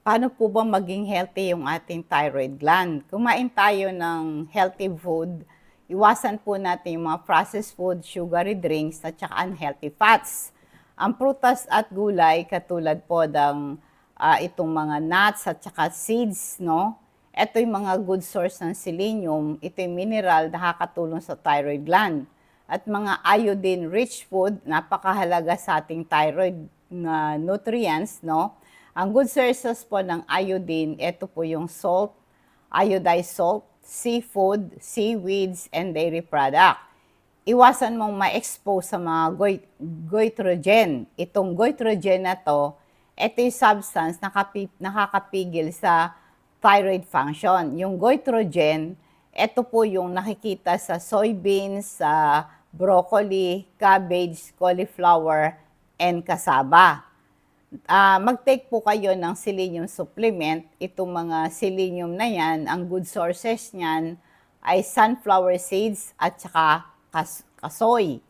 Paano po ba maging healthy yung ating thyroid gland? Kumain tayo ng healthy food, iwasan po natin yung mga processed food, sugary drinks, at saka unhealthy fats. Ang prutas at gulay, katulad po ng itong mga nuts at saka seeds, no? Ito yung mga good source ng selenium, ito yung mineral na nakakatulong sa thyroid gland. At mga iodine-rich food, napakahalaga sa ating thyroid na nutrients, no? Ang good sources po ng iodine, ito po yung salt, iodized salt, seafood, seaweeds, and dairy product. Iwasan mong ma-expose sa mga goitrogen. Itong goitrogen na to, ito yung substance na nakakapigil sa thyroid function. Yung goitrogen, ito po yung nakikita sa soybeans, sa broccoli, cabbage, cauliflower, and cassava. Mag-take po kayo ng selenium supplement. Itong mga selenium na yan, ang good sources niyan ay sunflower seeds at saka kasoy.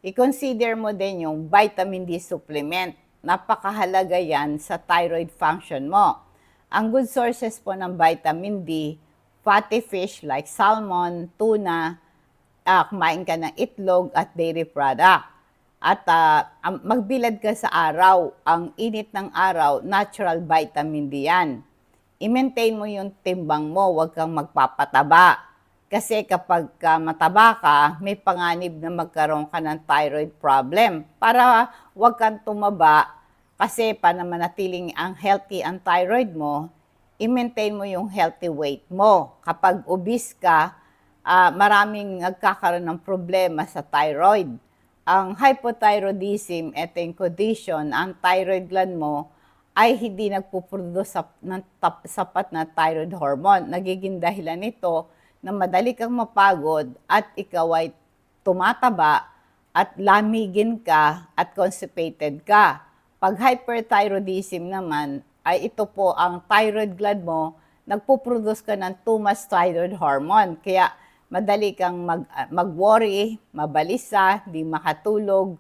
I-consider mo din yung vitamin D supplement. Napakahalaga yan sa thyroid function mo. Ang good sources po ng vitamin D, fatty fish like salmon, tuna, kumain ka ng itlog at dairy product. At magbilad ka sa araw. Ang init ng araw, natural vitamin D yan. I-maintain mo yung timbang mo, huwag kang magpapataba. Kasi kapag mataba ka, may panganib na magkaroon ka ng thyroid problem. Para huwag kang tumaba, kasi para manatiling ang healthy ang thyroid mo, i-maintain mo yung healthy weight mo. Kapag obese ka, maraming nagkakaroon ng problema sa thyroid. Ang hypothyroidism, ito yung condition, ang thyroid gland mo ay hindi nagpuproduce ng sapat na thyroid hormone. Nagiging dahilan nito na madali kang mapagod at ikaw ay tumataba at lamigin ka at constipated ka. Pag hyperthyroidism naman, ay ito po ang thyroid gland mo, nagpuproduce ka ng too much thyroid hormone. Kaya madali kang mag-worry, mabalisa, di makatulog,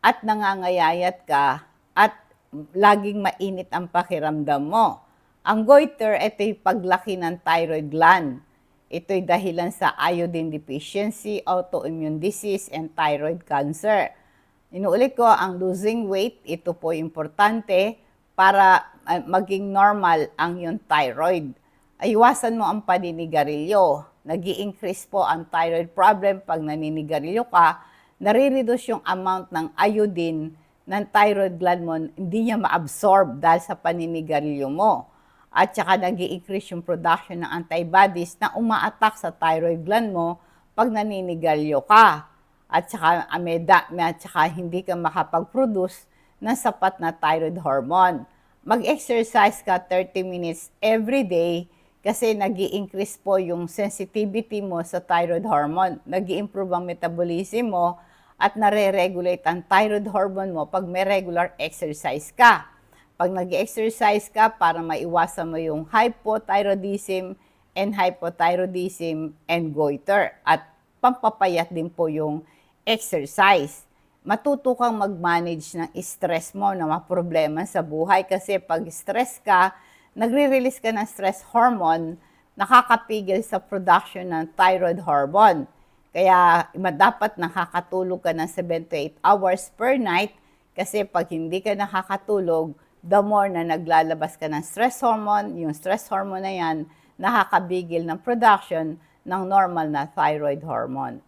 at nangangayayat ka, at laging mainit ang pakiramdam mo. Ang goiter, ito yung paglaki ng thyroid gland. Ito'y dahilan sa iodine deficiency, autoimmune disease, and thyroid cancer. Inuulit ko, ang losing weight, ito po importante para maging normal ang iyong thyroid. Iwasan mo ang paninigarilyo. Nag-i-increase po ang thyroid problem pag naninigarilyo ka, nare-reduce yung amount ng iodine ng thyroid gland mo, hindi niya ma-absorb dahil sa paninigarilyo mo. At saka nag-i-increase yung production ng antibodies na uma-attack sa thyroid gland mo pag naninigarilyo ka. At saka, hindi ka makapag-produce ng sapat na thyroid hormone. Mag-exercise ka 30 minutes every day, kasi nag-i-increase po yung sensitivity mo sa thyroid hormone. Nag-i-improve ang metabolism mo at nare-regulate ang thyroid hormone mo pag may regular exercise ka. Pag nag-exercise ka, para maiwasan mo yung hypothyroidism and goiter. At pampapayat din po yung exercise. Matuto kang mag-manage ng stress mo na mga problema sa buhay, kasi pag stress ka, nagre-release ka ng stress hormone, nakakapigil sa production ng thyroid hormone. Kaya dapat nakakatulog ka ng 7 to 8 hours per night, kasi pag hindi ka nakakatulog, the more na naglalabas ka ng stress hormone, yung stress hormone na yan, nakakabigil ng production ng normal na thyroid hormone.